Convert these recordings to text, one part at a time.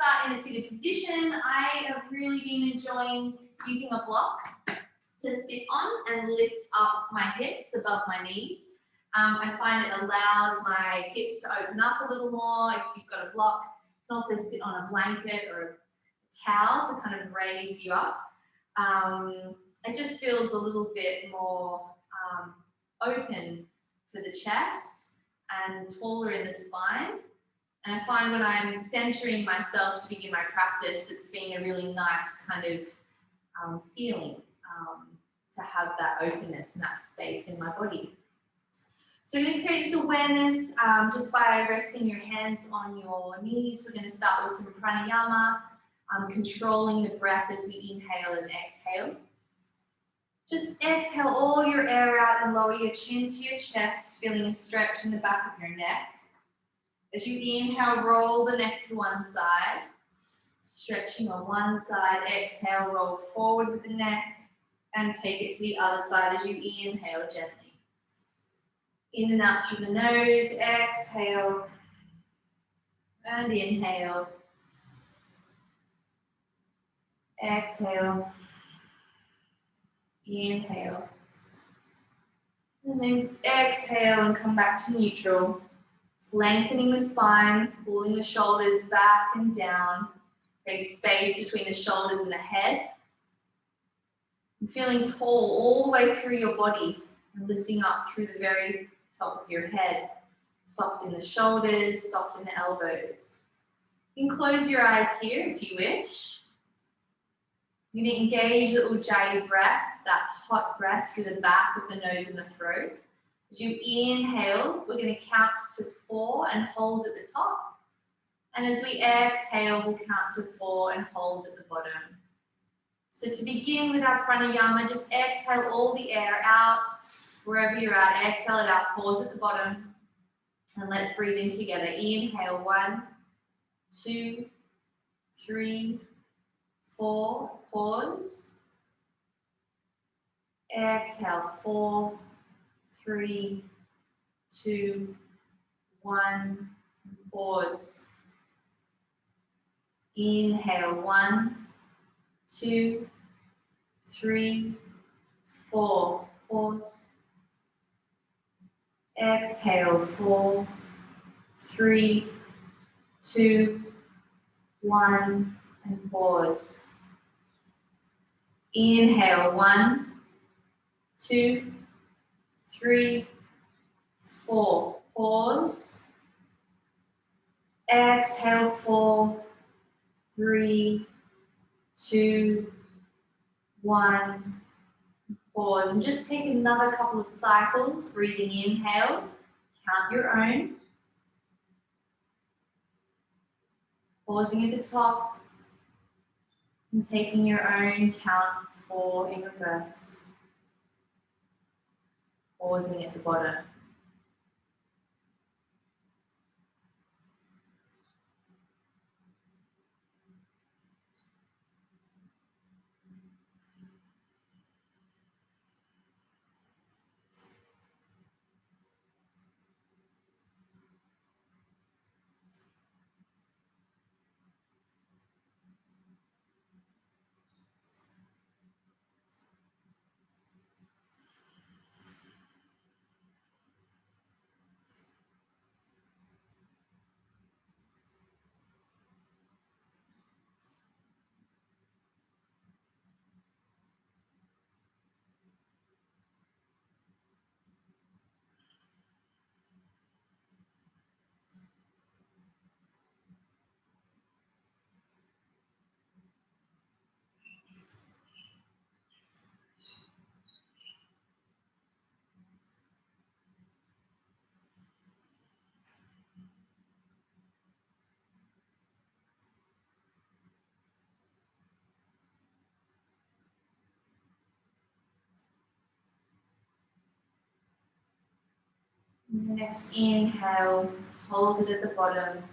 start in a seated position. I have really been enjoying using a block to sit on and lift up my hips above my knees. I find it allows my hips to open up a little more. If you've got a block, you can also sit on a blanket or a towel to kind of raise you up. It just feels a little bit more open for the chest and taller in the spine. And I find when I'm centering myself to begin my practice, it's been a really nice kind of feeling to have that openness and that space in my body. So you're going to create this awareness just by resting your hands on your knees. We're going to start with some pranayama, controlling the breath as we inhale and exhale. Just exhale all your air out and lower your chin to your chest, feeling a stretch in the back of your neck. As you inhale, roll the neck to one side, stretching on one side. Exhale, roll forward with the neck and take it to the other side as you inhale gently. In and out through the nose, exhale and inhale. Exhale, inhale. And then exhale and come back to neutral. Lengthening the spine, pulling the shoulders back and down. Create space between the shoulders and the head. And feeling tall all the way through your body and lifting up through the very top of your head. Soft in the shoulders, soft in the elbows. You can close your eyes here if you wish. You're going to engage the Ujjayi breath, that hot breath through the back of the nose and the throat. As you inhale, we're going to count to 4 and hold at the top. And as we exhale, we'll count to 4 and hold at the bottom. So to begin with our pranayama, just exhale all the air out, wherever you're at. Exhale it out, pause at the bottom. And let's breathe in together. Inhale, 1, 2, 3, 4, pause. Exhale, 4, 3, 2, 1, pause. Inhale, 1, 2, 3, 4, pause. Exhale, 4, 3, 2, 1, and pause. Inhale, 1, 2, 3, 4, pause. Exhale, 4, 3, 2, 1, pause. And just take another couple of cycles, breathing inhale, count your own. Pausing at the top and taking your own count 4 in reverse. Pausing at the bottom. Next inhale, hold it at the bottom,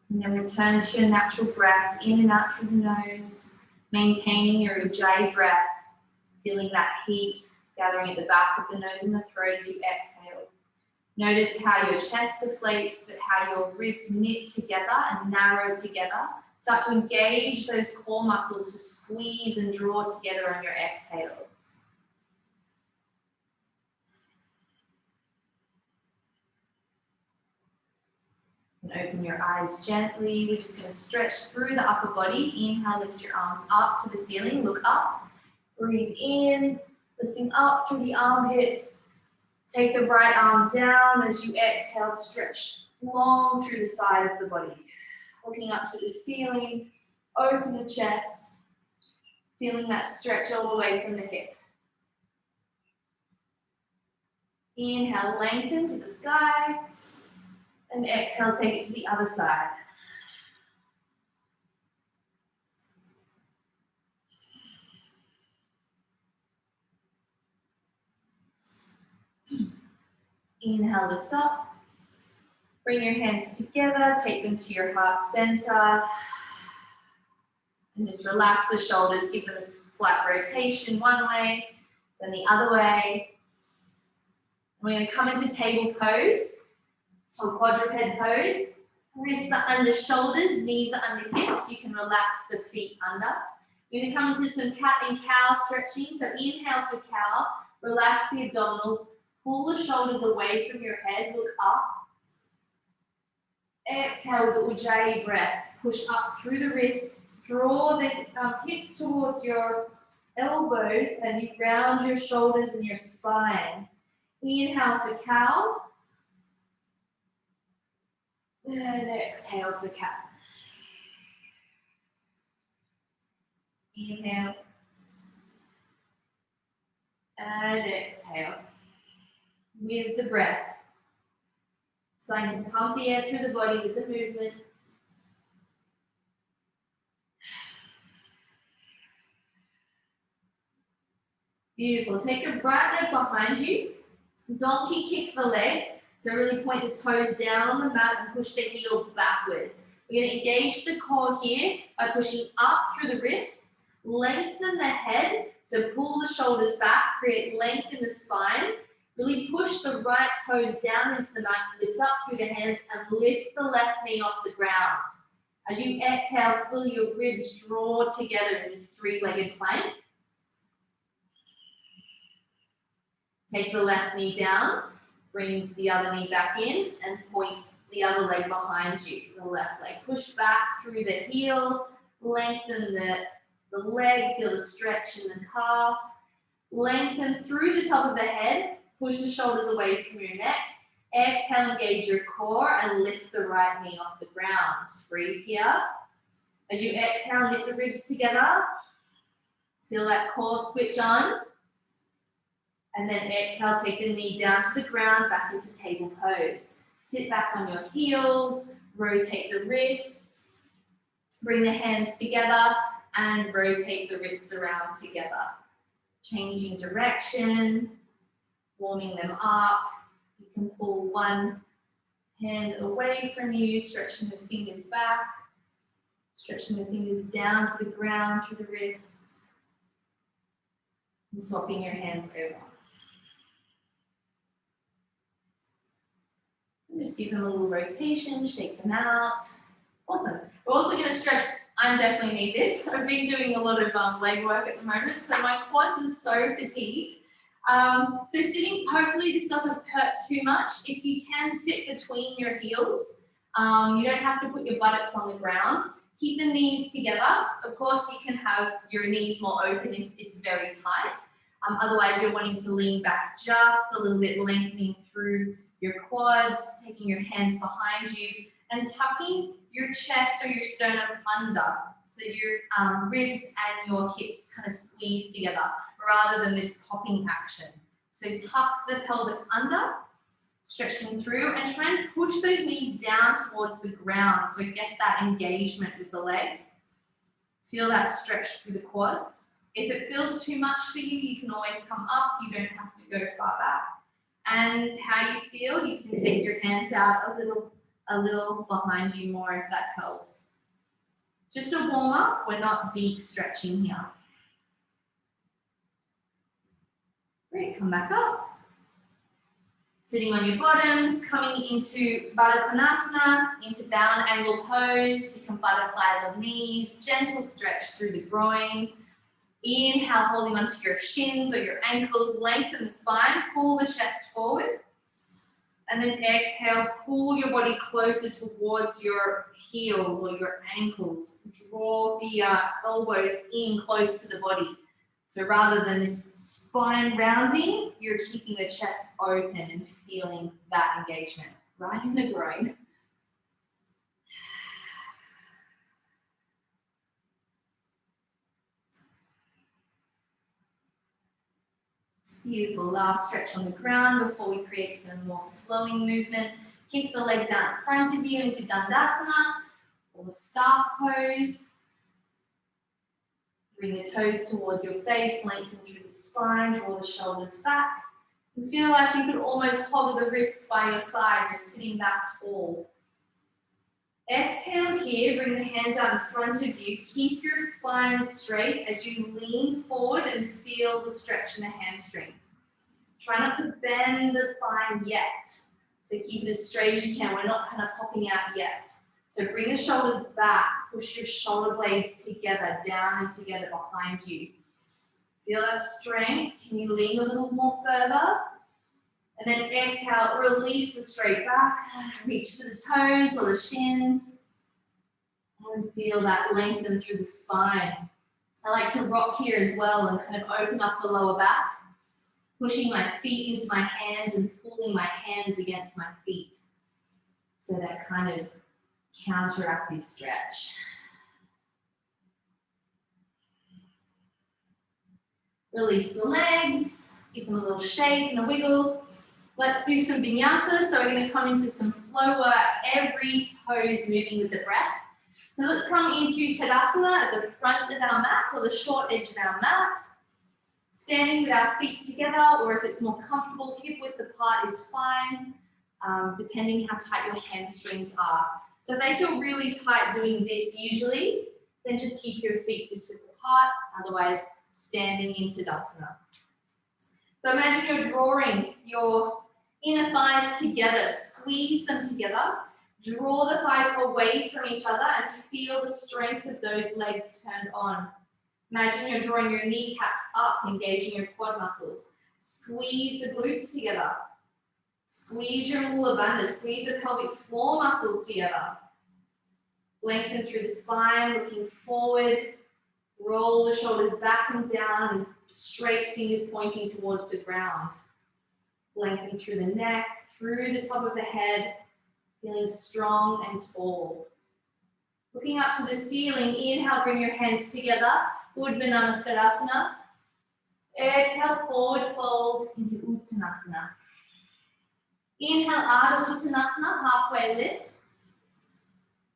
and then return to your natural breath, in and out through the nose, maintaining your Ujjayi breath, feeling that heat gathering at the back of the nose and the throat as you exhale. Notice how your chest deflates, but how your ribs knit together and narrow together, Start to engage those core muscles to squeeze and draw together on your exhales. And open your eyes gently. We're just going to stretch through the upper body. Inhale, lift your arms up to the ceiling. Look up. Breathe in, lifting up through the armpits. Take the right arm down as you exhale, stretch long through the side of the body. Looking up to the ceiling, open the chest, feeling that stretch all the way from the hip. Inhale, lengthen to the sky, and exhale, take it to the other side. Inhale, lift up. Bring your hands together, take them to your heart center. And just relax the shoulders, give them a slight rotation one way, then the other way. We're going to come into table pose, or quadruped pose. Wrists are under shoulders, knees are under hips. You can relax the feet under. We're going to come into some cat and cow stretching. So inhale for cow, relax the abdominals, pull the shoulders away from your head, look up. Exhale with the Ujjayi breath. Push up through the wrists, draw the hips towards your elbows and you round your shoulders and your spine. Inhale for cow. And exhale for cat. Inhale. And exhale. With the breath. Starting to pump the air through the body with the movement. Beautiful. Take your right leg behind you. Donkey kick the leg. So really point the toes down on the mat and push the heel backwards. We're going to engage the core here by pushing up through the wrists. Lengthen the head. So pull the shoulders back. Create length in the spine. Really push the right toes down into the mat, lift up through the hands and lift the left knee off the ground. As you exhale, feel your ribs draw together in this three-legged plank. Take the left knee down, bring the other knee back in and point the other leg behind you. The left leg, push back through the heel, lengthen the leg, feel the stretch in the calf. Lengthen through the top of the head. Push the shoulders away from your neck. Exhale, engage your core and lift the right knee off the ground. Breathe here. As you exhale, knit the ribs together. Feel that core switch on. And then exhale, take the knee down to the ground, back into table pose. Sit back on your heels, rotate the wrists. Bring the hands together and rotate the wrists around together. Changing direction. Warming them up. You can pull one hand away from you, stretching the fingers back, stretching the fingers down to the ground through the wrists, and swapping your hands over. And just give them a little rotation, shake them out. Awesome. We're also going to stretch. I definitely need this. I've been doing a lot of leg work at the moment, so my quads are so fatigued. So sitting, hopefully this doesn't hurt too much. If you can sit between your heels, you don't have to put your buttocks on the ground. Keep the knees together. Of course, you can have your knees more open if it's very tight. Otherwise, you're wanting to lean back just a little bit, lengthening through your quads, taking your hands behind you, and tucking your chest or your sternum under so that your ribs and your hips kind of squeeze together, rather than this popping action. So tuck the pelvis under, stretching through, and try and push those knees down towards the ground. So get that engagement with the legs. Feel that stretch through the quads. If it feels too much for you, you can always come up. You don't have to go far back. And how you feel, you can take your hands out a little behind you more if that helps. Just a warm up, we're not deep stretching here. Great, come back up. Sitting on your bottoms, coming into Baddha Konasana, into bound angle pose. You can butterfly the knees, gentle stretch through the groin. Inhale, holding onto your shins or your ankles, lengthen the spine, pull the chest forward. And then exhale, pull your body closer towards your heels or your ankles. Draw the elbows in close to the body. So rather than this spine rounding, you're keeping the chest open and feeling that engagement right in the groin. It's beautiful. Last stretch on the ground before we create some more flowing movement. Kick the legs out in front of you into Dandasana or staff pose. Bring the toes towards your face, lengthen through the spine, draw the shoulders back. You feel like you could almost hover the wrists by your side, you're sitting that tall. Exhale here, bring the hands out in front of you. Keep your spine straight as you lean forward and feel the stretch in the hamstrings. Try not to bend the spine yet. So keep it as straight as you can. We're not kind of popping out yet. So bring the shoulders back, push your shoulder blades together, down and together behind you. Feel that strength. Can you lean a little more further? And then exhale, release the straight back, reach for the toes or the shins. And feel that lengthen through the spine. I like to rock here as well and kind of open up the lower back, pushing my feet into my hands and pulling my hands against my feet. So that kind of counteractive stretch. Release the legs, give them a little shake and a wiggle. Let's do some vinyasa. So we're going to come into some flow work, every pose moving with the breath. So let's come into Tadasana at the front of our mat or the short edge of our mat. Standing with our feet together, or if it's more comfortable, hip width apart is fine, depending how tight your hamstrings are. So if they feel really tight doing this usually, then just keep your feet this width apart, otherwise standing in Tadasana. So imagine you're drawing your inner thighs together, squeeze them together, draw the thighs away from each other and feel the strength of those legs turned on. Imagine you're drawing your kneecaps up, engaging your quad muscles. Squeeze the glutes together. Squeeze your mula bandha, squeeze the pelvic floor muscles together. Lengthen through the spine, looking forward. Roll the shoulders back and down and straight fingers pointing towards the ground. Lengthen through the neck, through the top of the head, feeling strong and tall. Looking up to the ceiling, inhale, bring your hands together, Urdhva Namaskar. Exhale, forward fold into Uttanasana. Inhale, Ardha Uttanasana, halfway lift.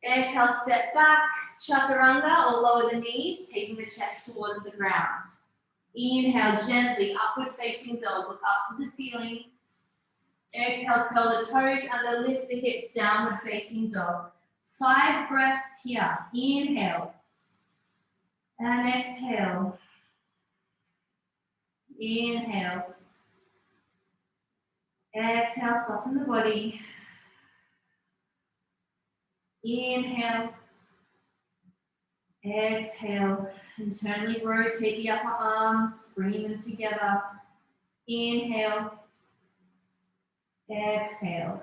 Exhale, step back, Chaturanga or lower the knees, taking the chest towards the ground. Inhale, gently, upward facing dog, look up to the ceiling. Exhale, curl the toes under, lift the hips, downward facing dog. 5 breaths here. Inhale. And exhale. Inhale. Exhale, soften the body. Inhale. Exhale. Internally rotate the upper arms, bring them together. Inhale. Exhale.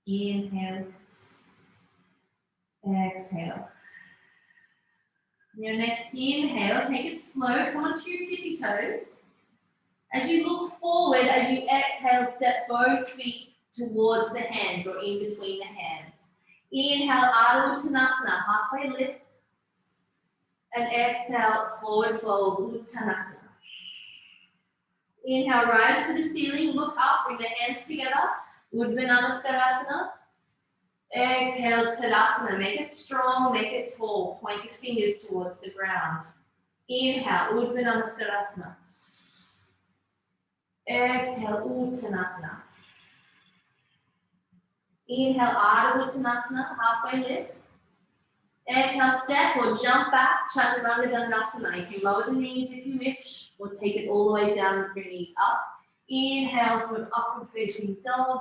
Inhale. Exhale. Your next inhale, take it slow, come onto your tippy toes. As you look forward, as you exhale, step both feet towards the hands or in between the hands. Inhale, Ardha Uttanasana, halfway lift. And exhale, forward fold, Uttanasana. Inhale, rise to the ceiling, look up, bring the hands together. Urdhva Namaskar. Exhale, Tadasana. Make it strong, make it tall. Point your fingers towards the ground. Inhale, Urdhva Namaskar. Exhale, Uttanasana. Inhale, Ardha Uttanasana, halfway lift. Exhale, step or jump back, Chaturanga Dandasana. You can lower the knees if you wish, or take it all the way down with your knees up. Inhale for upward facing dog.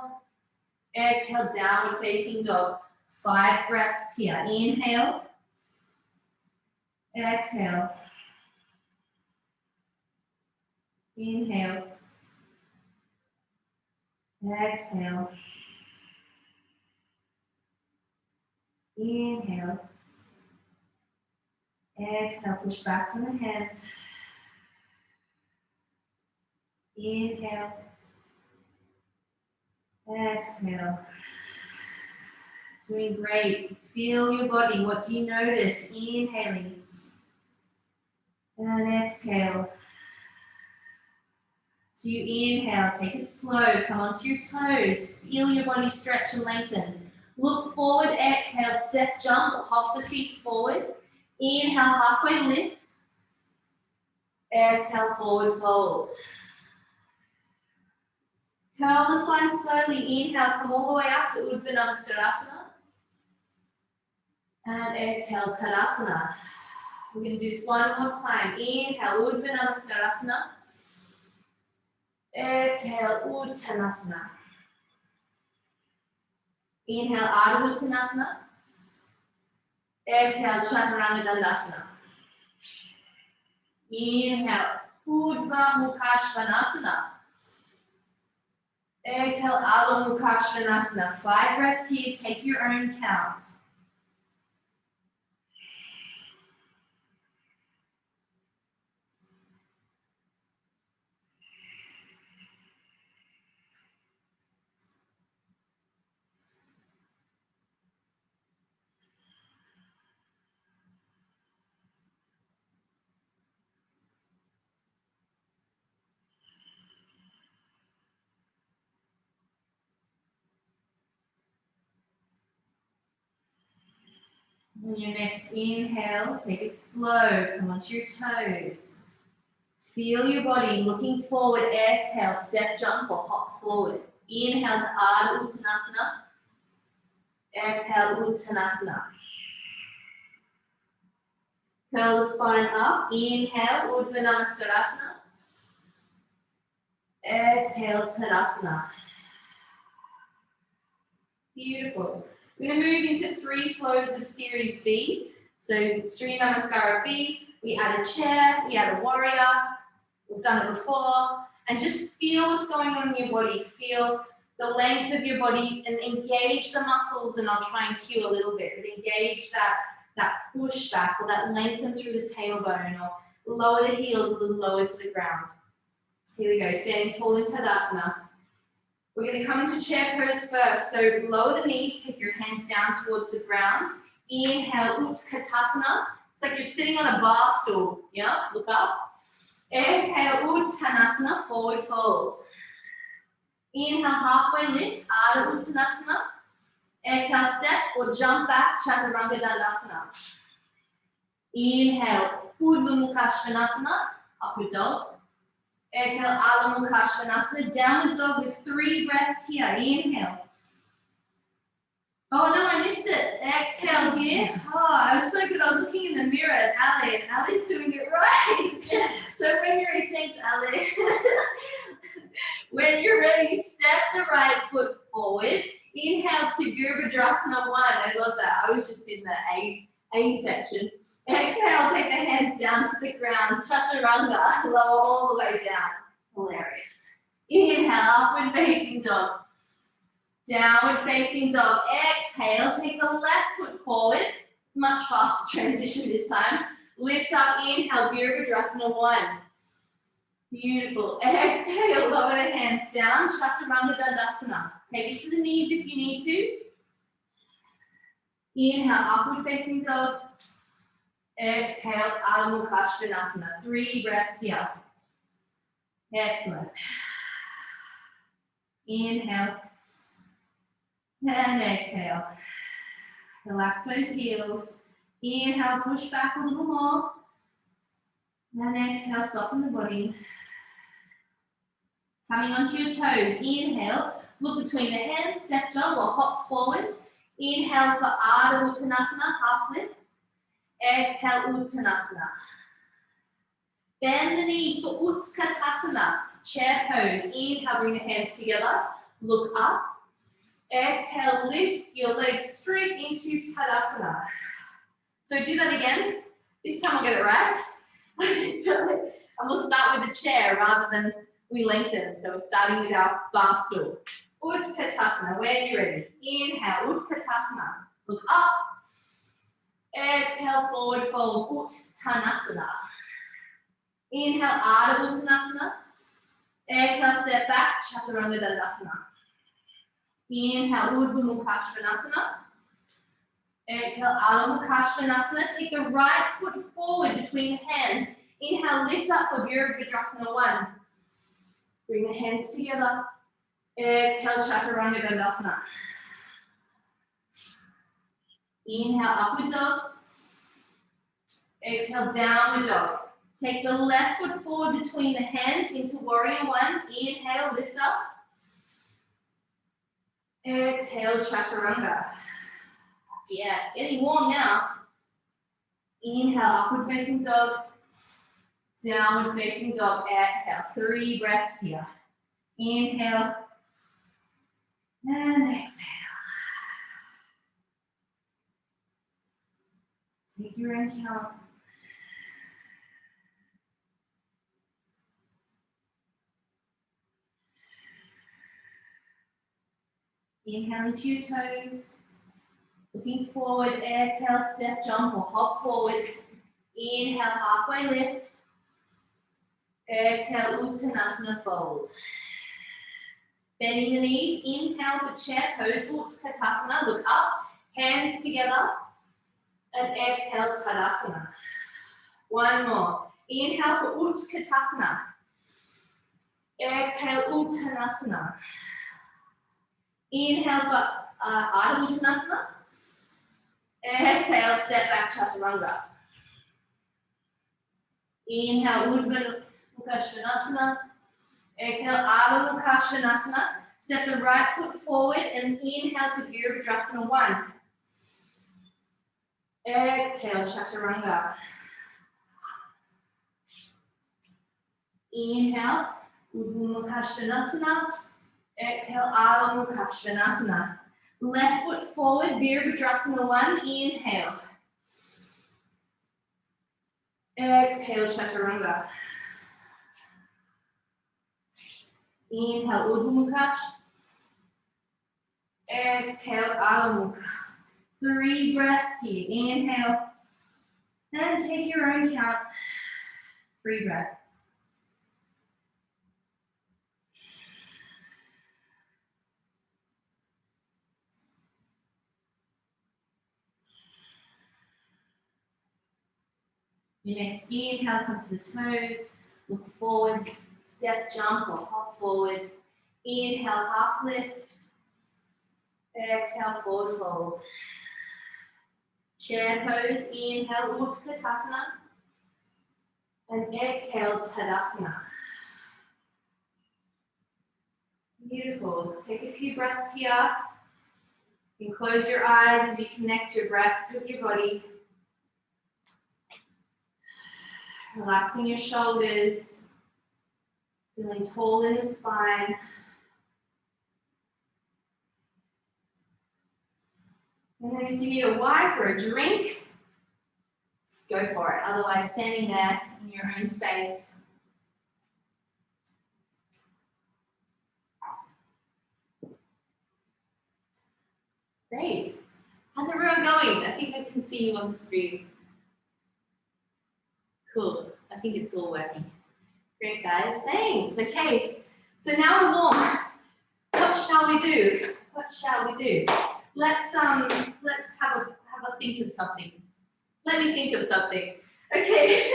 Exhale, downward facing dog. 5 breaths here. Inhale. Exhale. Inhale. Exhale. Inhale. Exhale, push back from the hands. Inhale. Exhale. Doing great. Feel your body. What do you notice? Inhaling. And exhale. So you inhale, take it slow, come onto your toes. Feel your body stretch and lengthen. Look forward, exhale, step, jump, or hop the feet forward. Inhale, halfway lift. Exhale, forward fold. Curl the spine slowly. Inhale, come all the way up to Urdhva Namaskarasana. And exhale, Tadasana. We're going to do this one more time. Inhale, Urdhva Namaskarasana. Exhale, Uttanasana. Inhale, Ardha Uttanasana. Exhale, Chaturanga Dandasana. Inhale, Urdhva Mukhasvanasana. Exhale, Adho Mukhasvanasana. 5 breaths here, take your own count. On your next inhale, take it slow, come onto your toes. Feel your body looking forward, exhale, step, jump or hop forward. Inhale to Ardha Uttanasana. Exhale, Uttanasana. Curl the spine up, inhale, Urdhva Namaskarasana. Exhale, Tadasana. Beautiful. We're going to move into 3 flows of Series B. So Surya Namaskara B, we add a chair, we add a warrior. We've done it before. And just feel what's going on in your body. Feel the length of your body and engage the muscles, and I'll try and cue a little bit, but engage that push back or that lengthen through the tailbone, or lower the heels a little lower to the ground. Here we go, standing tall in Tadasana. We're going to come into chair pose first. So lower the knees, take your hands down towards the ground. Inhale, Utkatasana. It's like you're sitting on a bar stool. Yeah, look up. Exhale, Uttanasana, forward fold. Inhale, halfway lift, Ardha Uttanasana. Exhale, step or jump back, Chaturanga Dandasana. Inhale, Urdhva Mukhasvanasana, upward dog. Exhale, Adho Mukhasvanasana, downward dog with 3 breaths here. Inhale. Oh no, I missed it. Exhale here. Oh, I was so good. I was looking in the mirror at Ali, and Ali's doing it right. So when you're ready, thanks, Ali. When you're ready, step the right foot forward. Inhale to Virabhadrasana 1. I love that. I was just in the A section. Exhale, take the hands down to the ground. Chaturanga, lower all the way down. Hilarious. Inhale, upward facing dog. Downward facing dog. Exhale, take the left foot forward. Much faster transition this time. Lift up, inhale, Virabhadrasana 1. Beautiful. Exhale, lower the hands down. Chaturanga Dandasana. Take it to the knees if you need to. Inhale, upward facing dog. Exhale, Adho Mukhasvanasana. 3 breaths here. Excellent. Inhale. And exhale. Relax those heels. Inhale, push back a little more. And exhale, soften the body. Coming onto your toes. Inhale, look between the hands, step, jump or hop forward. Inhale for Ardha Uttanasana, half lift. Exhale, Uttanasana. Bend the knees for Utkatasana. chair pose. Inhale, bring the hands together, look up. Exhale, lift your legs straight into Tadasana. So do that again. This time I'll get it right. And we'll start with the chair rather than we lengthen. So we're starting with our bar stool. Utkatasana, when you're ready. Inhale, Utkatasana. Look up. Exhale, forward fold, Uttanasana. Inhale, Ardha Uttanasana. Exhale, step back, Chaturanga Dandasana. Inhale, Urdhva Mukha Svanasana. Exhale, Adho Mukha Svanasana. Take the right foot forward between the hands. Inhale, lift up for Virabhadrasana 1. Bring the hands together. Exhale, Chaturanga Dandasana. Inhale, Upward Dog. Exhale, Downward Dog. Take the left foot forward between the hands into Warrior 1. Inhale, lift up. Exhale, Chaturanga. Yes, getting warm now. Inhale, Upward Facing Dog. Downward Facing Dog. Exhale, 3 breaths here. Inhale. And exhale. Take your own count. Inhale into your toes. Looking forward, exhale, step, jump or hop forward. Inhale, halfway lift. Exhale, Uttanasana fold. Bending the knees, inhale for chair pose, Utkatasana, look up, hands together. And exhale, Tadasana. One more. Inhale for Utkatasana. Exhale, Uttanasana. Inhale for Ardha Uttanasana. Exhale, step back, Chaturanga. Inhale, Urdhva Mukha Svanasana. Exhale, Adho Mukha Svanasana. Step the right foot forward and inhale to Virabhadrasana 1. Exhale, Chaturanga. Inhale, Urdhva Mukha Svanasana. Exhale, Adho Mukha Svanasana. Left foot forward, Virabhadrasana 1. Inhale. Exhale, Chaturanga. Inhale, Urdhva Mukha. Exhale, Adho Mukha. 3 breaths here. Inhale. And take your own count. 3 breaths. Your next inhale, come to the toes, look forward, step, jump or hop forward. Inhale, half lift. Exhale, forward fold. Chair pose, inhale, Utkatasana. And exhale, Tadasana. Beautiful. Take a few breaths here. You can close your eyes as you connect your breath with your body. Relaxing your shoulders, feeling tall in the spine. And then if you need a wipe or a drink, go for it. Otherwise, standing there in your own space. Great. How's everyone going? I think I can see you on the screen. Cool. I think it's all working. Great, guys. Thanks. Okay. So now we're warm. What shall we do? What shall we do? Let's have a think of something. Let me think of something. Okay.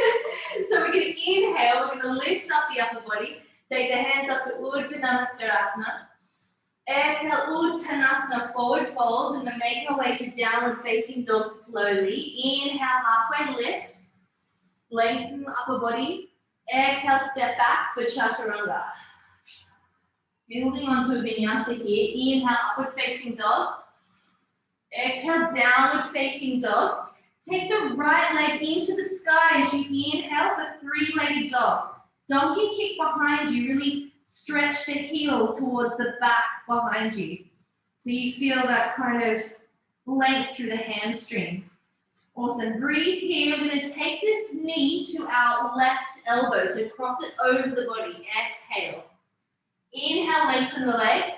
So we're going to inhale. We're going to lift up the upper body. Take the hands up to Urdhva Namaskarasana. Exhale, Uttanasana, forward fold, and then make our way to downward facing dog slowly. Inhale, halfway lift. Lengthen the upper body. Exhale, step back for Chaturanga. Building onto a Vinyasa here. Inhale, upward facing dog. Exhale, downward facing dog. Take the right leg into the sky as you inhale for 3-legged dog. Donkey kick behind you, really stretch the heel towards the back behind you. So you feel that kind of length through the hamstring. Awesome, breathe here. We're gonna take this knee to our left elbow, so cross it over the body, exhale. Inhale, lengthen the leg.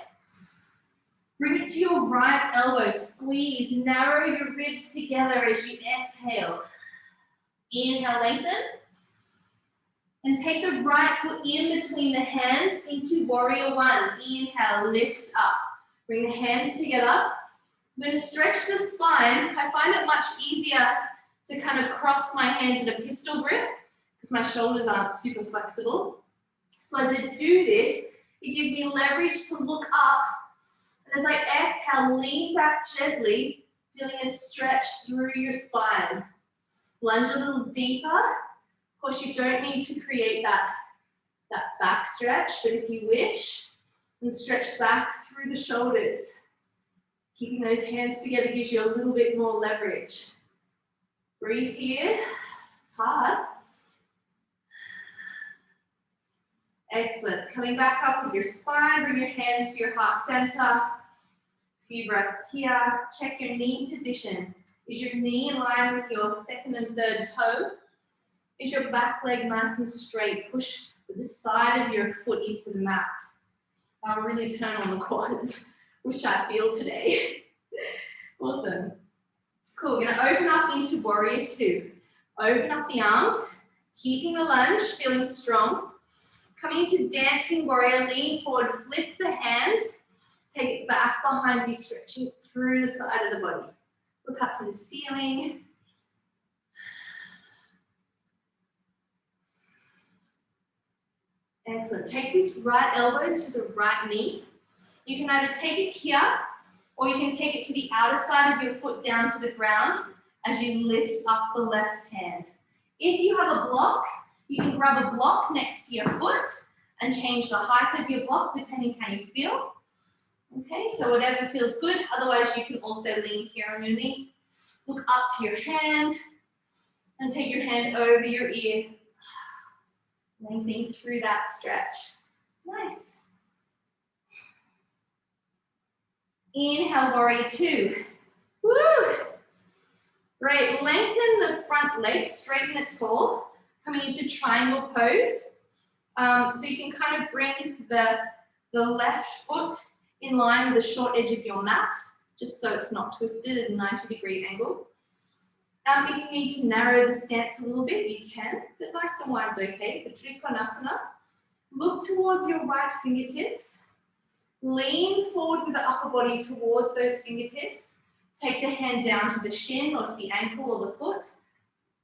Bring it to your right elbow, squeeze, narrow your ribs together as you exhale. Inhale, lengthen. And take the right foot in between the hands into warrior one. Inhale, lift up. Bring the hands together. I'm going to stretch the spine. I find it much easier to kind of cross my hands in a pistol grip because my shoulders aren't super flexible. So as I do this, it gives me leverage to look up. And as I exhale, lean back gently, feeling a stretch through your spine. Lunge a little deeper. Of course, you don't need to create that back stretch, but if you wish, then stretch back through the shoulders. Keeping those hands together gives you a little bit more leverage. Breathe here. It's hard. Excellent. Coming back up with your spine, bring your hands to your heart center. A few breaths here. Check your knee position. Is your knee in line with your second and third toe? Is your back leg nice and straight? Push the side of your foot into the mat. I'll really turn on the quads, which I feel today. Awesome. Cool, we're gonna open up into warrior two. Open up the arms, keeping the lunge, feeling strong. Coming into dancing warrior, lean forward, flip the hands, take it back behind you, stretching through the side of the body. Look up to the ceiling. Excellent. Take this right elbow to the right knee. You can either take it here, or you can take it to the outer side of your foot down to the ground as you lift up the left hand. If you have a block, you can grab a block next to your foot and change the height of your block depending how you feel. Okay, so whatever feels good. Otherwise, you can also lean here on your knee. Look up to your hand and take your hand over your ear. Lengthening through that stretch. Nice. Inhale, warrior two. Woo! Great, lengthen the front leg, straighten it tall, coming into triangle pose. So you can kind of bring the left foot in line with the short edge of your mat, just so it's not twisted at a 90-degree angle. If you need to narrow the stance a little bit, you can, but nice and wide's okay. For Trikonasana, look towards your right fingertips. Lean forward with the upper body towards those fingertips. Take the hand down to the shin or to the ankle or the foot.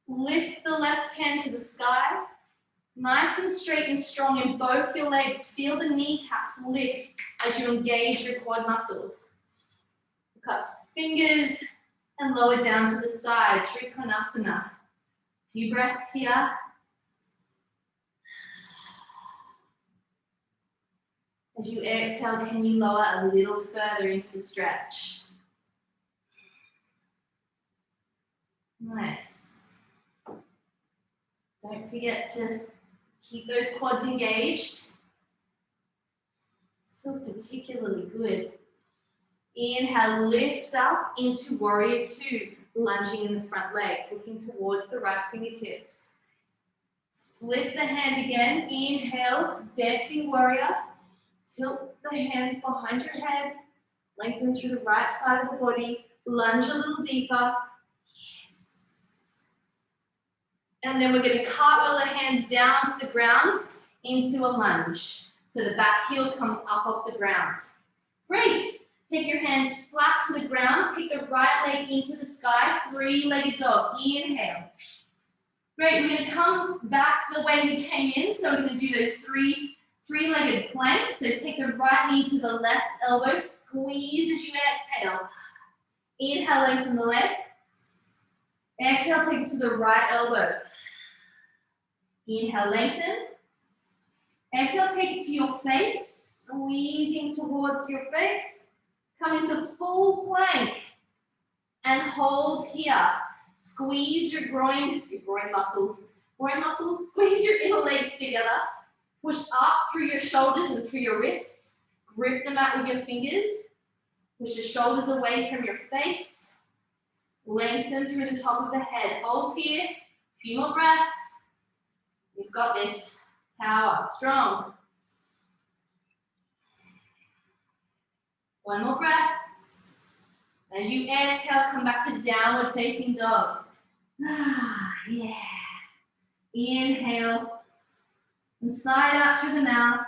Lift the left hand to the sky. Nice and straight and strong in both your legs. Feel the kneecaps lift as you engage your quad muscles. Look up to the fingers and lower down to the side, Trikonasana. Few breaths here. As you exhale, can you lower a little further into the stretch? Nice. Don't forget to keep those quads engaged. This feels particularly good. Inhale, lift up into warrior two, lunging in the front leg, looking towards the right fingertips. Flip the hand again. Inhale, dancing warrior. Tilt the hands behind your head, lengthen through the right side of the body, lunge a little deeper. Yes. And then we're going to cartwheel the hands down to the ground into a lunge. So the back heel comes up off the ground. Great. Take your hands flat to the ground. Take the right leg into the sky. Three-legged dog. Inhale. Great. We're going to come back the way we came in. So we're going to do those three-legged planks. So take the right knee to the left elbow. Squeeze as you exhale. Inhale, lengthen the leg. Exhale, take it to the right elbow. Inhale, lengthen. Exhale, take it to your face. Squeezing towards your face. Come into full plank and hold here. Squeeze your groin muscles. Groin muscles, squeeze your inner legs together. Push up through your shoulders and through your wrists. Grip the mat with your fingers. Push your shoulders away from your face. Lengthen through the top of the head. Hold here. A few more breaths. You've got this. Power. Strong. One more breath. As you exhale, come back to downward facing dog. Yeah. Inhale. And side out through the mouth.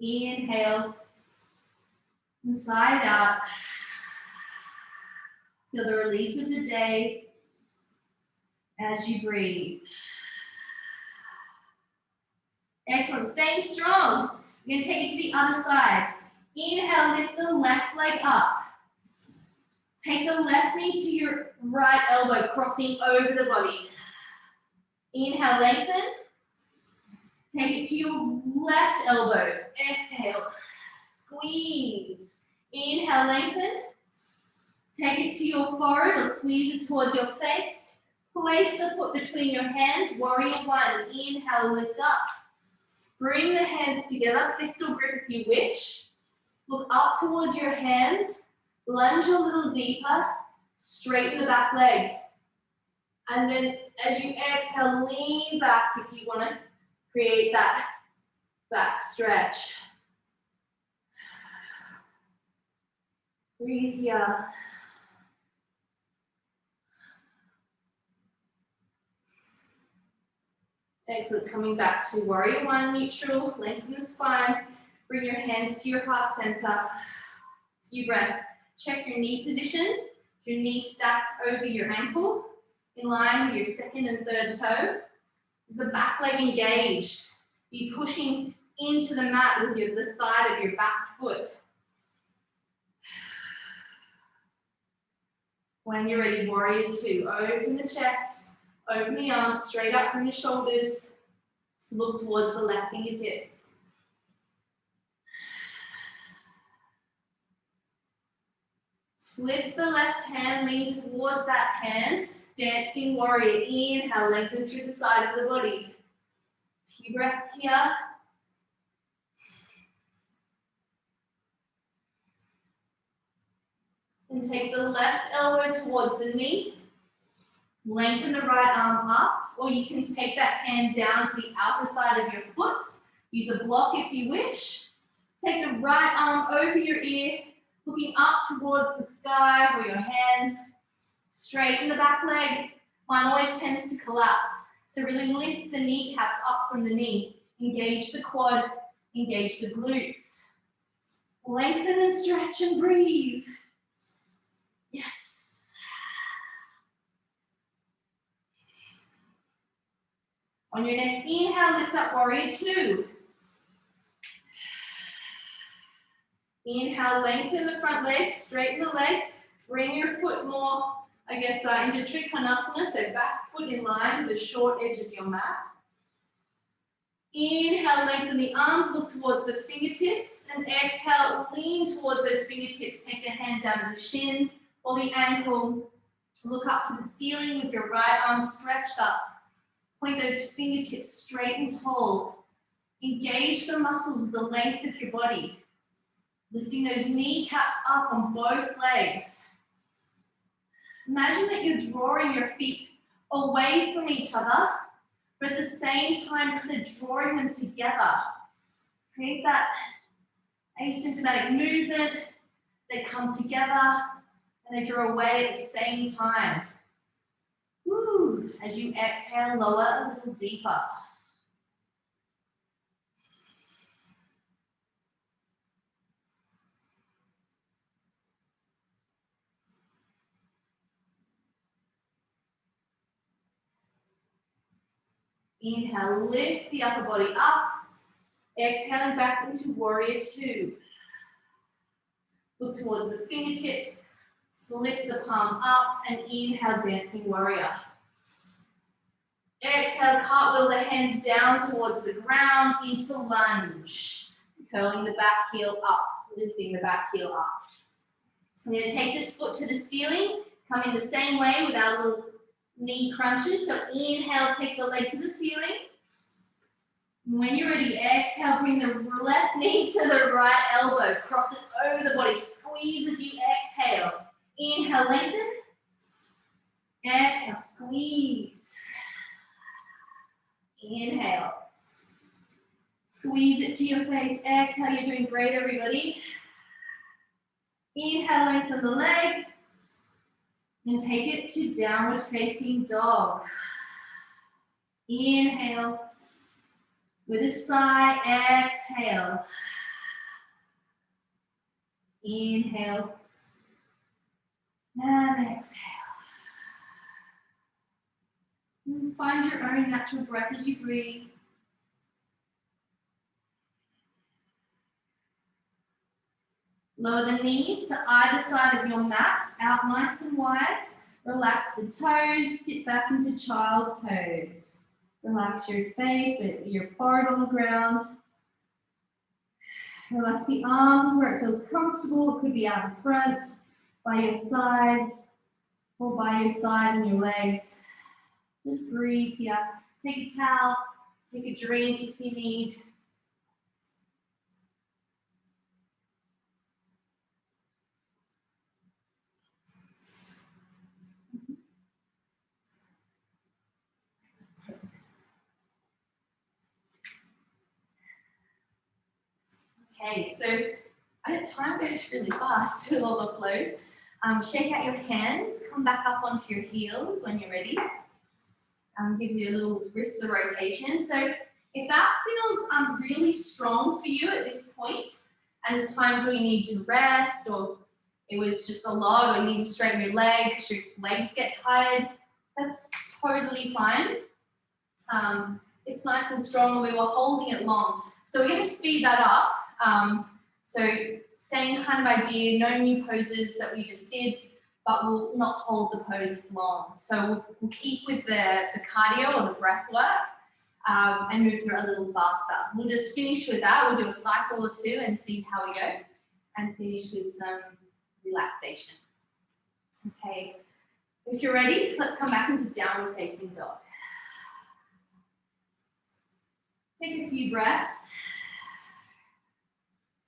Inhale. And side out. Feel the release of the day as you breathe. Excellent. Staying strong. You're going to take it to the other side. Inhale, lift the left leg up. Take the left knee to your right elbow, crossing over the body. Inhale, lengthen. Take it to your left elbow. Exhale, squeeze. Inhale, lengthen. Take it to your forehead or squeeze it towards your face. Place the foot between your hands, warrior one. Inhale, lift up. Bring the hands together, pistol grip if you wish. Look up towards your hands. Lunge a little deeper. Straighten the back leg. And then as you exhale, lean back if you want to create that back stretch. Breathe here. Excellent. Coming back to warrior one, neutral. Lengthen the spine. Bring your hands to your heart center. Few breaths. Check your knee position. Your knee stacked over your ankle, in line with your second and third toe. Is the back leg engaged? You're pushing into the mat with the side of your back foot. When you're ready, warrior two. Open the chest, open the arms straight up from your shoulders. Look towards the left fingertips. Flip the left hand, lean towards that hand. Dancing warrior. Inhale, lengthen through the side of the body. A few breaths here. And take the left elbow towards the knee. Lengthen the right arm up, or you can take that hand down to the outer side of your foot. Use a block if you wish. Take the right arm over your ear, looking up towards the sky with your hands. Straighten the back leg. Mine always tends to collapse. So really lift the kneecaps up from the knee. Engage the quad, engage the glutes. Lengthen and stretch and breathe. Yes. On your next inhale, lift up warrior two. Inhale, lengthen the front leg, straighten the leg, bring your foot more, into Trikonasana, so back foot in line with the short edge of your mat. Inhale, lengthen the arms, look towards the fingertips, and exhale, lean towards those fingertips. Take the hand down to the shin or the ankle. Look up to the ceiling with your right arm stretched up. Point those fingertips straight and tall. Engage the muscles with the length of your body. Lifting those kneecaps up on both legs. Imagine that you're drawing your feet away from each other, but at the same time kind of drawing them together. Create that asymptomatic movement. They come together and they draw away at the same time. Woo. As you exhale, lower a little deeper. Inhale, lift the upper body up. Exhaling back into warrior two. Look towards the fingertips. Flip the palm up and inhale, dancing warrior. Exhale, cartwheel the hands down towards the ground into lunge. Curling the back heel up, lifting the back heel up. I'm going to take this foot to the ceiling. Come in the same way with our little knee crunches. So inhale, take the leg to the ceiling. When you're ready, exhale, bring the left knee to the right elbow. Cross it over the body. Squeeze as you exhale. Inhale, lengthen. Exhale, squeeze. Inhale. Squeeze it to your face. Exhale, you're doing great, everybody. Inhale, lengthen the leg. And take it to downward facing dog. Inhale. With a sigh, exhale. Inhale. And exhale. And find your own natural breath as you breathe. Lower the knees to either side of your mat, out nice and wide. Relax the toes, sit back into child's pose. Relax your face, your forehead on the ground. Relax the arms where it feels comfortable. It could be out in front, by your sides, or by your side and your legs. Just breathe here. Take a towel, take a drink if you need. Okay, so time goes really fast with all the flows. Shake out your hands, come back up onto your heels when you're ready. Give you a little wrist rotation. So if that feels really strong for you at this point, and there's times where you need to rest, or it was just a lot, or you need to straighten your legs, your legs get tired, that's totally fine. It's nice and strong, and we were holding it long. So we're going to speed that up. So same kind of idea, no new poses that we just did, but we'll not hold the poses long. So we'll keep with the cardio or the breath work and move through it a little faster. We'll just finish with that. We'll do a cycle or two and see how we go, and finish with some relaxation. Okay, if you're ready, let's come back into downward facing dog. Take a few breaths.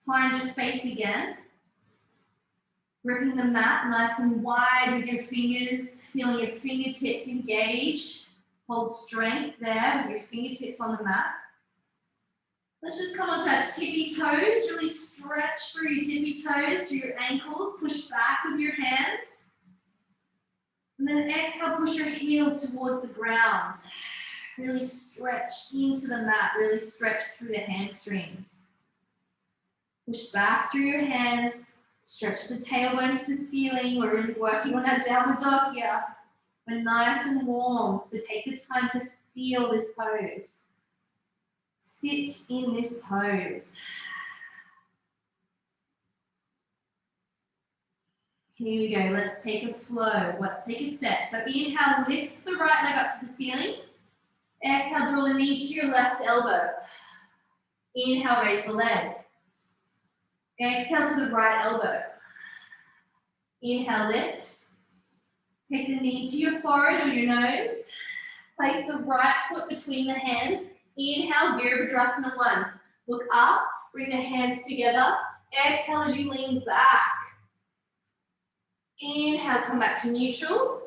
Find your space again. Gripping the mat nice and wide with your fingers, feeling your fingertips engage. Hold strength there with your fingertips on the mat. Let's just come onto our tippy toes. Really stretch through your tippy toes, through your ankles. Push back with your hands. And then exhale, push your heels towards the ground. Really stretch into the mat. Really stretch through the hamstrings. Push back through your hands, stretch the tailbone to the ceiling. We're really working on our downward dog here. We're nice and warm, so take the time to feel this pose. Sit in this pose. Here we go, let's take a flow. Let's take a set. So inhale, lift the right leg up to the ceiling. Exhale, draw the knee to your left elbow. Inhale, raise the leg. Exhale to the right elbow. Inhale, lift. Take the knee to your forehead or your nose. Place the right foot between the hands. Inhale, Virabhadrasana 1. Look up, bring the hands together. Exhale as you lean back. Inhale, come back to neutral.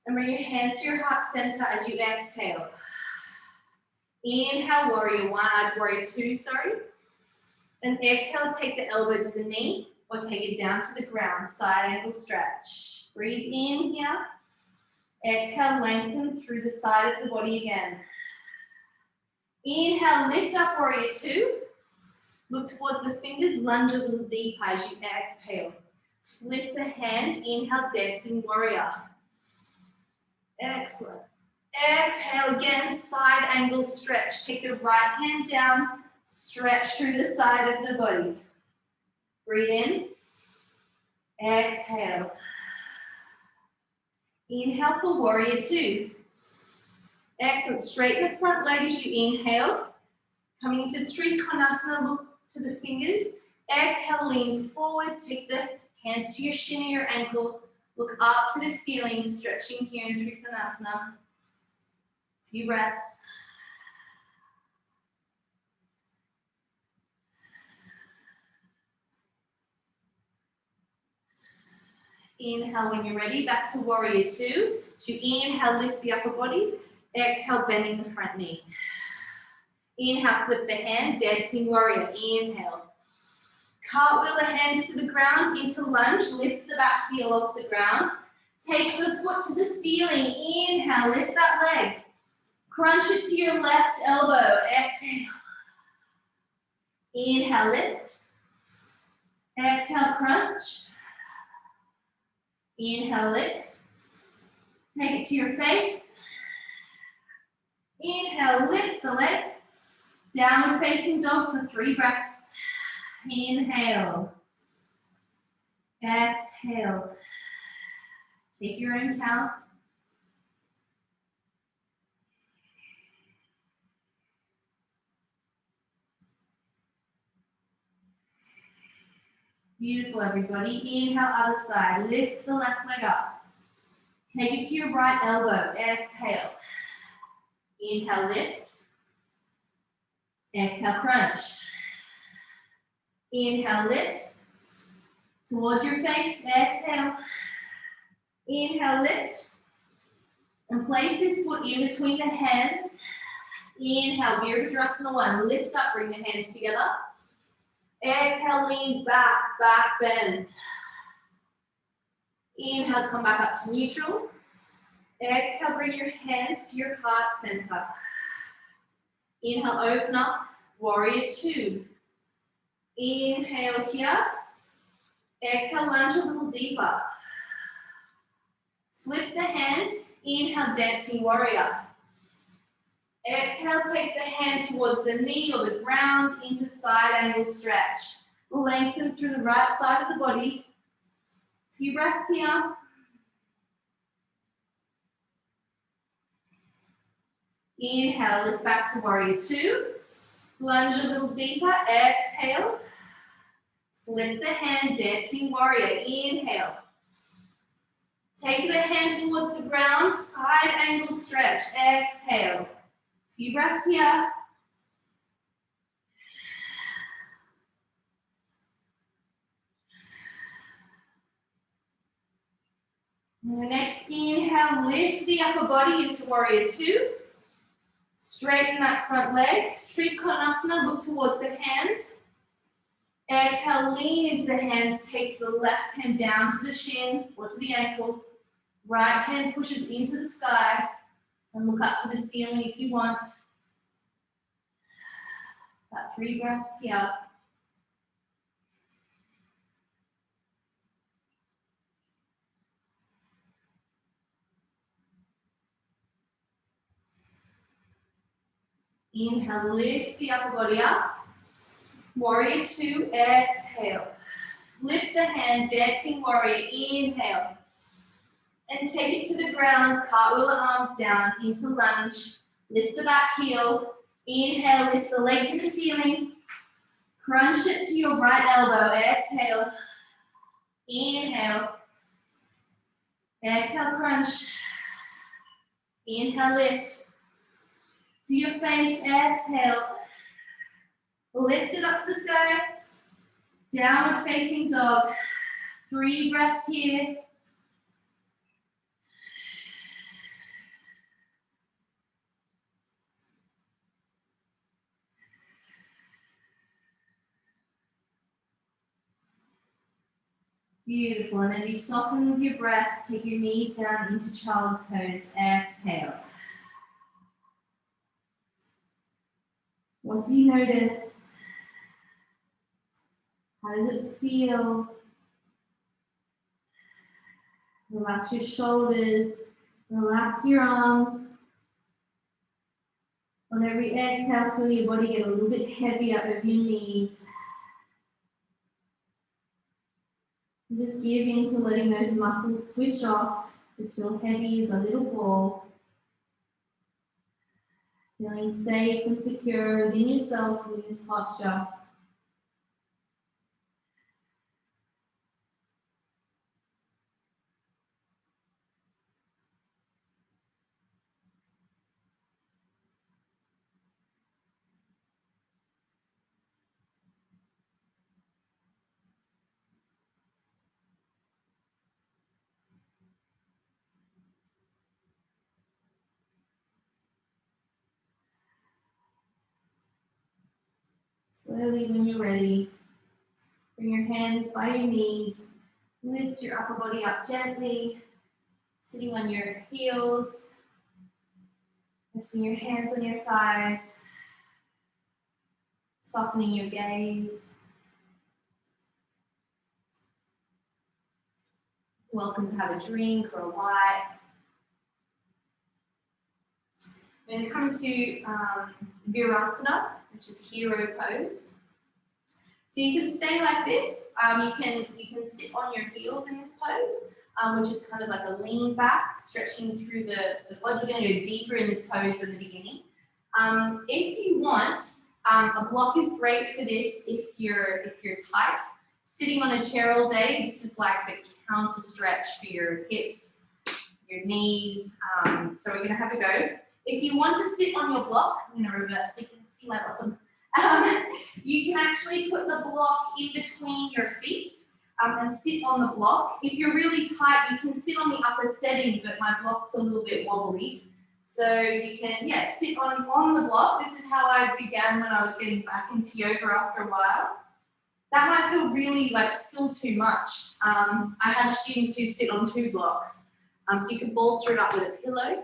And bring your hands to your heart center as you exhale. Inhale, warrior 2, sorry. And exhale, take the elbow to the knee or take it down to the ground, side angle stretch. Breathe in here. Exhale, lengthen through the side of the body again. Inhale, lift up, warrior 2. Look towards the fingers, lunge a little deeper as you exhale. Flip the hand, inhale, dancing warrior. Excellent. Exhale again, side angle stretch. Take the right hand down. Stretch through the side of the body. Breathe in. Exhale. Inhale for warrior 2. Excellent. Straighten the front leg as you inhale. Coming into Trikonasana, look to the fingers. Exhale, lean forward. Take the hands to your shin or your ankle. Look up to the ceiling, stretching here in Trikonasana. Few breaths. Inhale when you're ready, back to warrior two. So you inhale, lift the upper body. Exhale, bending the front knee. Inhale, flip the hand, dancing warrior. Inhale. Cartwheel the hands to the ground into lunge. Lift the back heel off the ground. Take the foot to the ceiling. Inhale, lift that leg. Crunch it to your left elbow. Exhale. Inhale, lift. Exhale, crunch. Inhale, lift. Take it to your face. Inhale, lift the leg. Downward facing dog for 3 breaths. Inhale. Exhale. Take your own count. Beautiful, everybody. Inhale, other side. Lift the left leg up. Take it to your right elbow. Exhale. Inhale, lift. Exhale, crunch. Inhale, lift. Towards your face. Exhale. Inhale, lift. And place this foot in between the hands. Inhale, Virabhadrasana 1. Lift up, bring the hands together. Exhale, lean back, back bend. Inhale, come back up to neutral. Exhale, bring your hands to your heart center. Inhale, open up, warrior two. Inhale here. Exhale, lunge a little deeper. Flip the hand. Inhale, dancing warrior. Exhale, take the hand towards the knee or the ground into side angle stretch. Lengthen through the right side of the body. Few breaths here. Inhale, lift back to warrior two. Lunge a little deeper. Exhale. Flip the hand, dancing warrior. Inhale. Take the hand towards the ground, side angle stretch. Exhale. Few breaths here. Next inhale, lift the upper body into warrior two. Straighten that front leg. Trikonasana, look towards the hands. Exhale, lean into the hands. Take the left hand down to the shin or to the ankle. Right hand pushes into the sky. And look up to the ceiling if you want. About 3 breaths here. Inhale, lift the upper body up. Warrior two, exhale. Flip the hand, dancing warrior, inhale. And take it to the ground, cartwheel the arms down into lunge. Lift the back heel. Inhale, lift the leg to the ceiling. Crunch it to your right elbow, exhale. Inhale. Exhale, crunch. Inhale, lift. To your face, exhale. Lift it up to the sky. Downward facing dog. 3 breaths here. Beautiful, and as you soften with your breath, take your knees down into child's pose. Exhale. What do you notice? How does it feel? Relax your shoulders, relax your arms. On every exhale, feel your body get a little bit heavier over your knees. Just give in to letting those muscles switch off. Just feel heavy as a little ball. Feeling safe and secure within yourself in this posture. Slowly, when you're ready, bring your hands by your knees. Lift your upper body up gently, sitting on your heels. Resting your hands on your thighs. Softening your gaze. Welcome to have a drink or a white. We're going to come to Virasana, which is hero pose. So you can stay like this. You can sit on your heels in this pose, which is kind of like a lean back, stretching through the quads. We're going to go deeper in this pose than the beginning. If you want, a block is great for this if you're tight. Sitting on a chair all day, this is like the counter stretch for your hips, your knees. So we're going to have a go. If you want to sit on your block, I'm going to reverse so you can see my bottom. You can actually put the block in between your feet and sit on the block. If you're really tight, you can sit on the upper setting, but my block's a little bit wobbly. So you can, yeah, sit on the block. This is how I began when I was getting back into yoga after a while. That might feel really like still too much. I have students who sit on 2 blocks. So you can bolster it up with a pillow.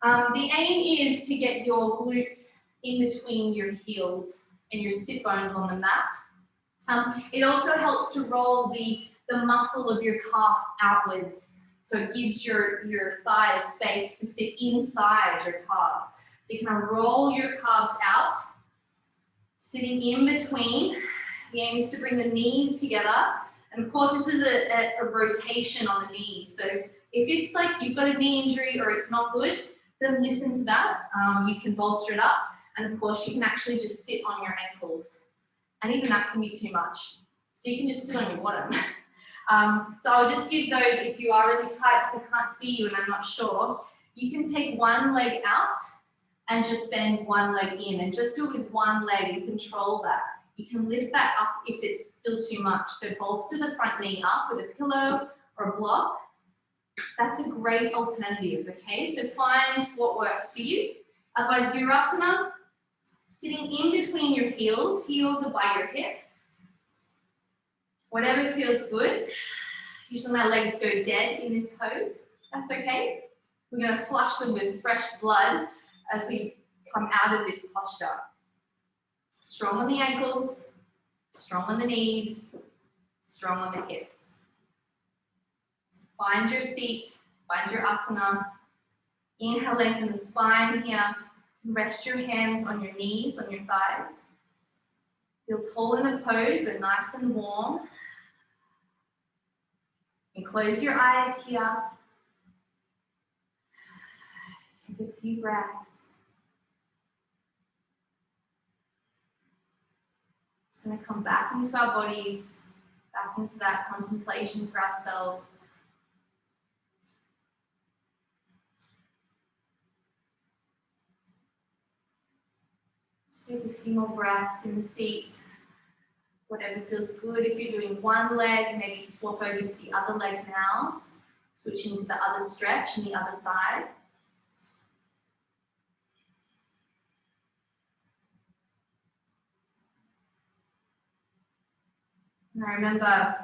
The aim is to get your glutes in between your heels and your sit bones on the mat. It also helps to roll the muscle of your calf outwards. So it gives your thighs space to sit inside your calves. So you can roll your calves out, sitting in between. The aim is to bring the knees together. And of course, this is a rotation on the knees. So if it's like you've got a knee injury or it's not good, then listen to that. You can bolster it up. And of course, you can actually just sit on your ankles. And even that can be too much. So you can just sit on your bottom. So I'll just give those, if you are really tight because I can't see you and I'm not sure, you can take one leg out and just bend one leg in and just do it with one leg and control that. You can lift that up if it's still too much. So bolster the front knee up with a pillow or a block. That's a great alternative, okay? So find what works for you. Otherwise, Virasana, sitting in between your heels. Heels are by your hips. Whatever feels good. Usually my legs go dead in this pose. That's okay. We're going to flush them with fresh blood as we come out of this posture. Strong on the ankles, strong on the knees, strong on the hips. Find your seat, find your asana. Inhale, lengthen the spine here. Rest your hands on your knees, on your thighs. Feel tall in the pose, but nice and warm. And close your eyes here. Take a few breaths. Just going to come back into our bodies, back into that contemplation for ourselves. Just take a few more breaths in the seat. Whatever feels good. If you're doing one leg, maybe swap over to the other leg now. Switching to the other stretch and the other side. And I remember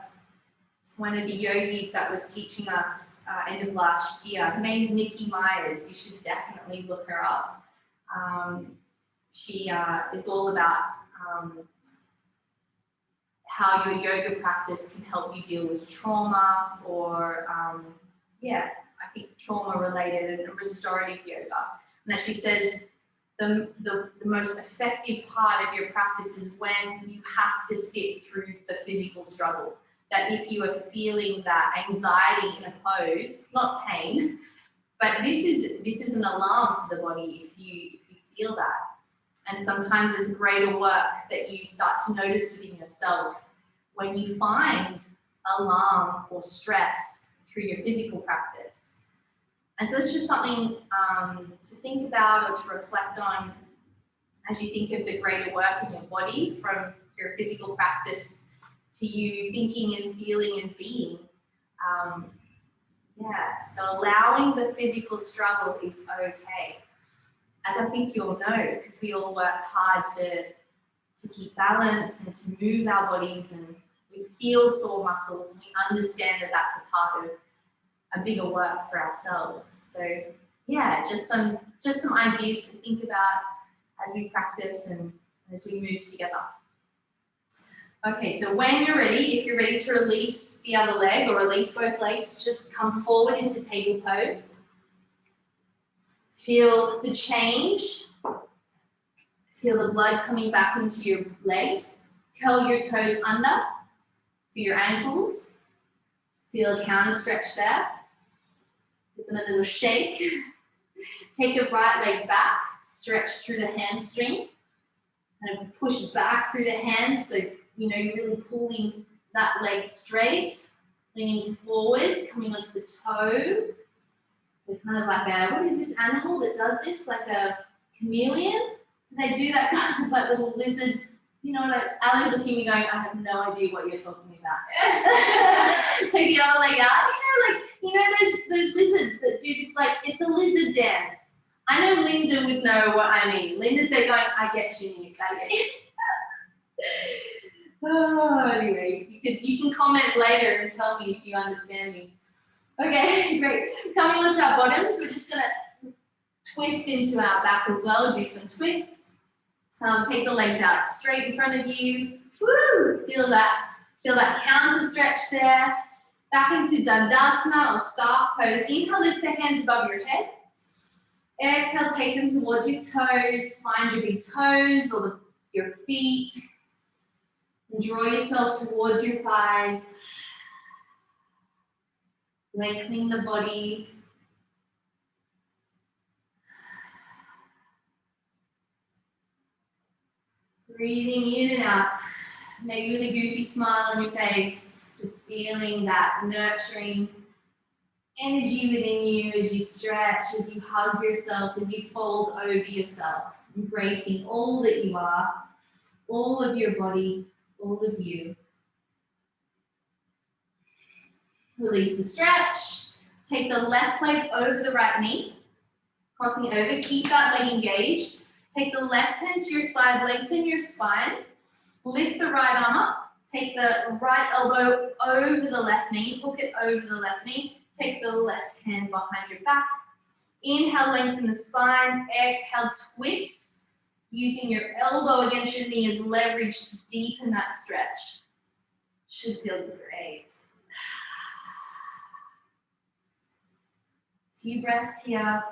one of the yogis that was teaching us end of last year. Her name's Nikki Myers. You should definitely look her up. She is all about how your yoga practice can help you deal with trauma or, I think trauma related and restorative yoga. And that she says the most effective part of your practice is when you have to sit through the physical struggle. That if you are feeling that anxiety in a pose, not pain, but this is an alarm for the body if you feel that. And sometimes there's greater work that you start to notice within yourself when you find alarm or stress through your physical practice. And so that's just something to think about or to reflect on as you think of the greater work in your body from your physical practice to you thinking and feeling and being. So allowing the physical struggle is okay. As I think you all know, because we all work hard to to keep balance and to move our bodies, and we feel sore muscles and we understand that that's a part of a bigger work for ourselves. So yeah, just some ideas to think about as we practice and as we move together. Okay, so when you're ready, if you're ready to release the other leg or release both legs, just come forward into table pose. Feel the change. Feel the blood coming back into your legs. Curl your toes under for your ankles. Feel a counter stretch there. Give them a little shake. Take the right leg back, stretch through the hamstring, and push back through the hands. So, you know, you're really pulling that leg straight, leaning forward, coming onto the toe. So kind of like a, what is this animal that does this? Like a chameleon? Do they do that kind of like little lizard? You know what? Ali's looking at me going, I have no idea what you're talking about. Take the other leg out. You know those lizards that do this, like, it's a lizard dance. I know Linda would know what I mean. Linda said, going, I get you, Nick, I get you. Oh, anyway, you can comment later and tell me if you understand me. Okay, great. Coming onto our bottoms, we're just gonna twist into our back as well. Do some twists. Take the legs out straight in front of you. Woo! Feel that counter stretch there. Back into Dandasana or staff pose. Inhale, lift the hands above your head. Exhale, take them towards your toes. Find your big toes or your feet. And draw yourself towards your thighs. Lengthening the body. Breathing in and out. Maybe with a goofy smile on your face. Just feeling that nurturing energy within you as you stretch, as you hug yourself, as you fold over yourself. Embracing all that you are, all of your body, all of you. Release the stretch. Take the left leg over the right knee. Crossing it over. Keep that leg engaged. Take the left hand to your side. Lengthen your spine. Lift the right arm up. Take the right elbow over the left knee. Hook it over the left knee. Take the left hand behind your back. Inhale, lengthen the spine. Exhale, twist. Using your elbow against your knee as leverage to deepen that stretch. Should feel great. Few breaths here.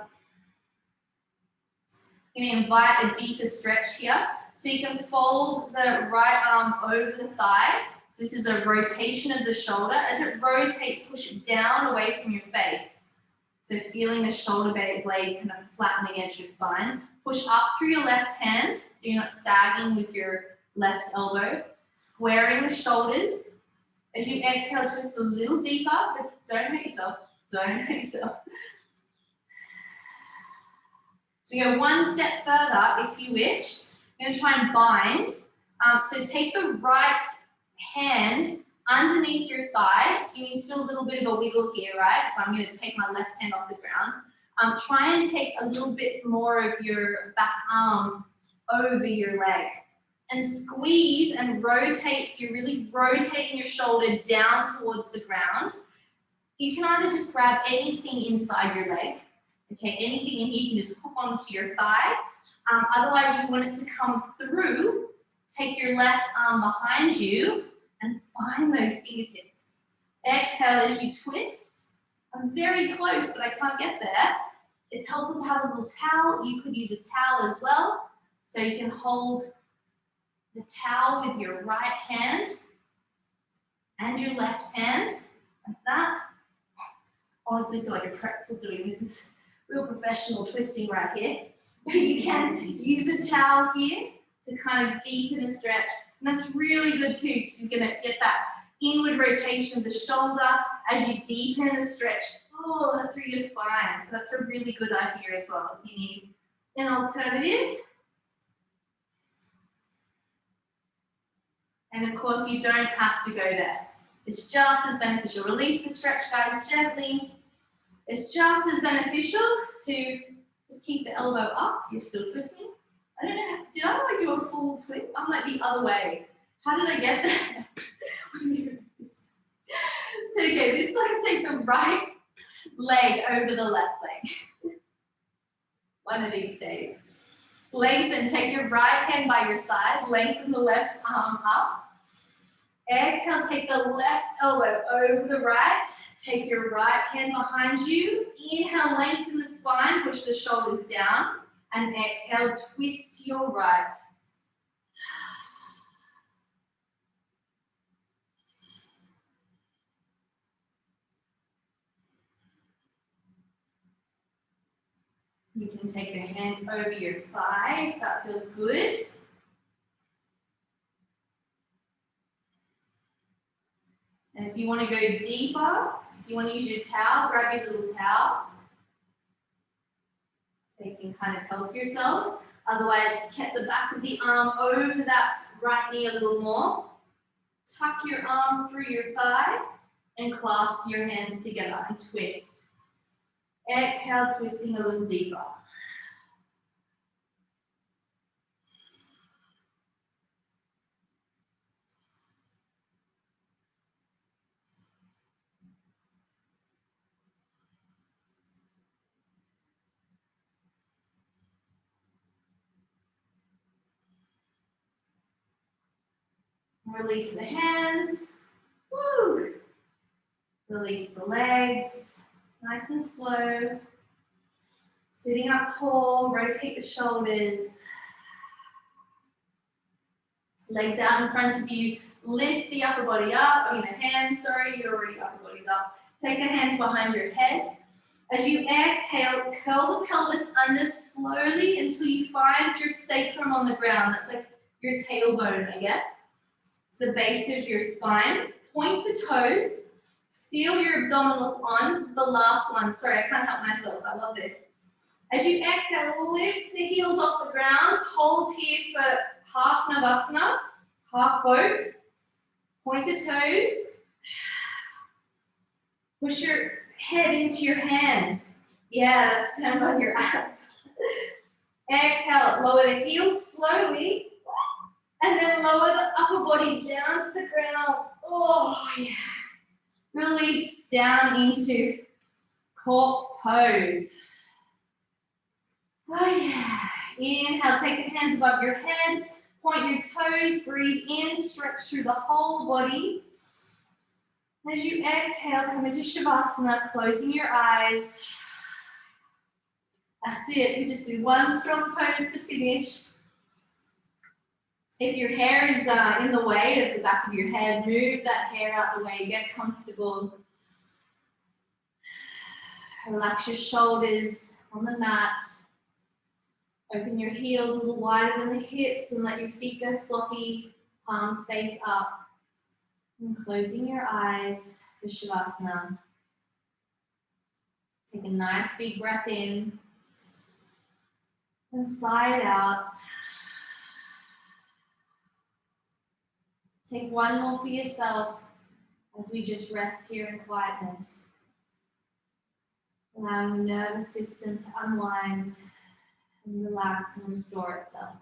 You're going to invite a deeper stretch here. So you can fold the right arm over the thigh. So this is a rotation of the shoulder. As it rotates, push it down away from your face. So feeling the shoulder blade kind of flatten against your spine. Push up through your left hand, so you're not sagging with your left elbow. Squaring the shoulders. As you exhale, twist a little deeper, but don't hurt yourself. Don't hurt yourself. So you go one step further if you wish. You're going to try and bind. So take the right hand underneath your thigh. So you need to do a little bit of a wiggle here, right? So I'm going to take my left hand off the ground. Try and take a little bit more of your back arm over your leg. And squeeze and rotate. So you're really rotating your shoulder down towards the ground. You can either just grab anything inside your leg. Okay, anything in here, you can just hook onto your thigh. Otherwise, you want it to come through. Take your left arm behind you and find those fingertips. Exhale as you twist. I'm very close, but I can't get there. It's helpful to have a little towel. You could use a towel as well. So you can hold the towel with your right hand and your left hand, like that. Honestly, I feel like a pretzel doing this. This is real professional twisting right here. You can use a towel here to kind of deepen the stretch. And that's really good too, because you're going to get that inward rotation of the shoulder as you deepen the stretch through your spine. So that's a really good idea as well if you need an alternative. And of course, you don't have to go there. It's just as beneficial. Release the stretch, guys, gently. It's just as beneficial to just keep the elbow up. You're still twisting. I don't know, did I like do a full twist? I'm like the other way. How did I get there? So okay, this time take the right leg over the left leg. One of these days. Lengthen, take your right hand by your side, lengthen the left arm up. Exhale, take the left elbow over the right. Take your right hand behind you. Inhale, lengthen the spine, push the shoulders down. And exhale, twist to your right. You can take the hand over your thigh if that feels good. And if you want to go deeper, if you want to use your towel, grab your little towel. So you can kind of help yourself. Otherwise, get the back of the arm over that right knee a little more. Tuck your arm through your thigh and clasp your hands together and twist. Exhale, twisting a little deeper. Release the hands. Woo. Release the legs. Nice and slow. Sitting up tall, rotate the shoulders. Legs out in front of you. Lift the upper body up. The hands, sorry, you're already upper body's up. Take the hands behind your head. As you exhale, curl the pelvis under slowly until you find your sacrum on the ground. That's like your tailbone, I guess. It's the base of your spine. Point the toes. Feel your abdominals on. This is the last one. Sorry, I can't help myself. I love this. As you exhale, lift the heels off the ground. Hold here for half Navasana, half boat. Point the toes. Push your head into your hands. Yeah, that's turned on your abs. Exhale, lower the heels slowly. And then lower the upper body down to the ground. Oh, yeah. Release down into corpse pose. Oh, yeah. Inhale, take the hands above your head. Point your toes. Breathe in, stretch through the whole body. As you exhale, come into Shavasana, closing your eyes. That's it. We just do one strong pose to finish. If your hair is in the way of the back of your head, move that hair out the way, get comfortable. Relax your shoulders on the mat. Open your heels a little wider than the hips and let your feet go floppy, palms face up. And closing your eyes for Shavasana. Take a nice big breath in and sigh it out. Take one more for yourself as we just rest here in quietness. Allowing the nervous system to unwind and relax and restore itself.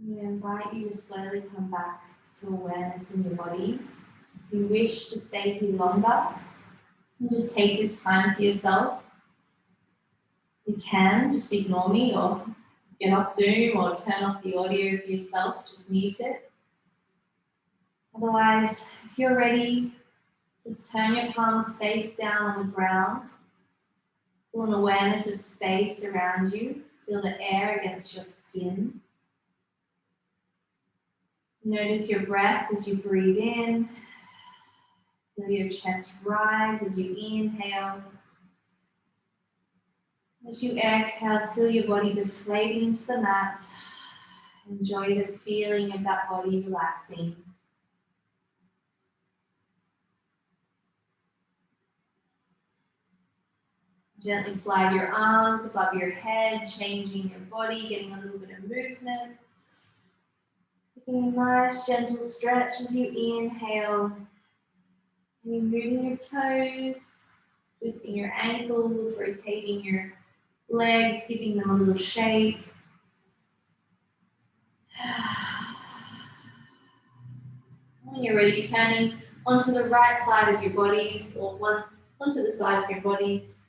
I'm going to invite you to slowly come back to awareness in your body. If you wish to stay here longer, you just take this time for yourself. You can just ignore me or get off Zoom or turn off the audio for yourself, just mute it. Otherwise, if you're ready, just turn your palms face down on the ground. Feel an awareness of space around you. Feel the air against your skin. Notice your breath as you breathe in. Feel your chest rise as you inhale. As you exhale, feel your body deflating into the mat. Enjoy the feeling of that body relaxing. Gently slide your arms above your head, changing your body, getting a little bit of movement. Taking a nice gentle stretch as you inhale. And you're moving your toes, twisting your ankles, rotating your legs, giving them a little shake. When you're ready, turning onto the right side of your bodies or onto the side of your bodies.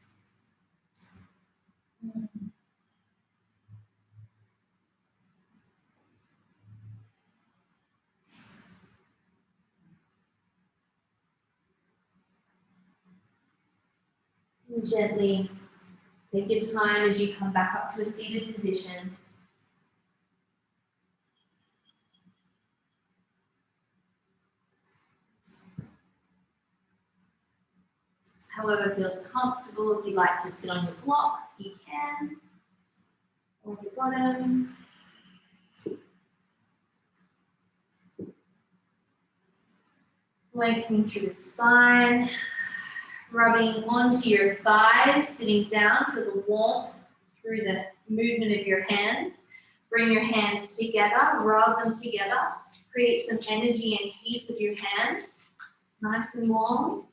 And gently take your time as you come back up to a seated position. However feels comfortable. If you'd like to sit on your block, you can. On your bottom. Lengthening through the spine. Rubbing onto your thighs, sitting down for the warmth through the movement of your hands. Bring your hands together, rub them together. Create some energy and heat with your hands. Nice and warm.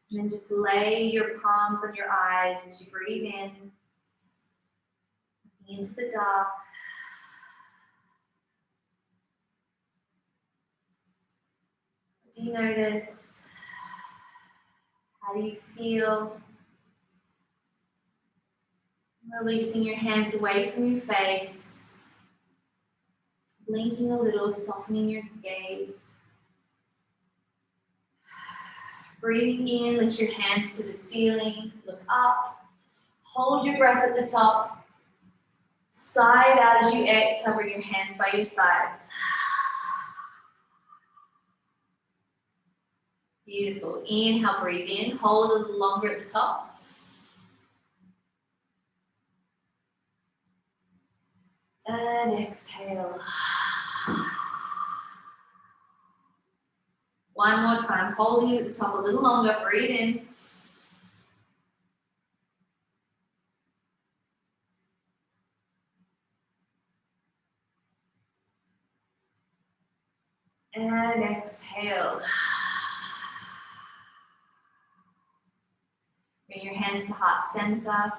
And then just lay your palms on your eyes as you breathe in. Into the dark. What do you notice? How do you feel? Releasing your hands away from your face. Blinking a little, softening your gaze. Breathing in, lift your hands to the ceiling, look up. Hold your breath at the top. Side out as you exhale, bring your hands by your sides. Beautiful. Inhale, breathe in. Hold a little longer at the top. And exhale. One more time. Holding it at the top a little longer. Breathe in. And exhale. Bring your hands to heart center.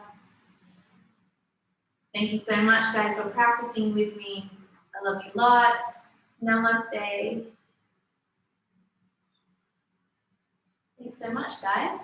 Thank you so much, guys, for practicing with me. I love you lots. Namaste. Thanks so much, guys.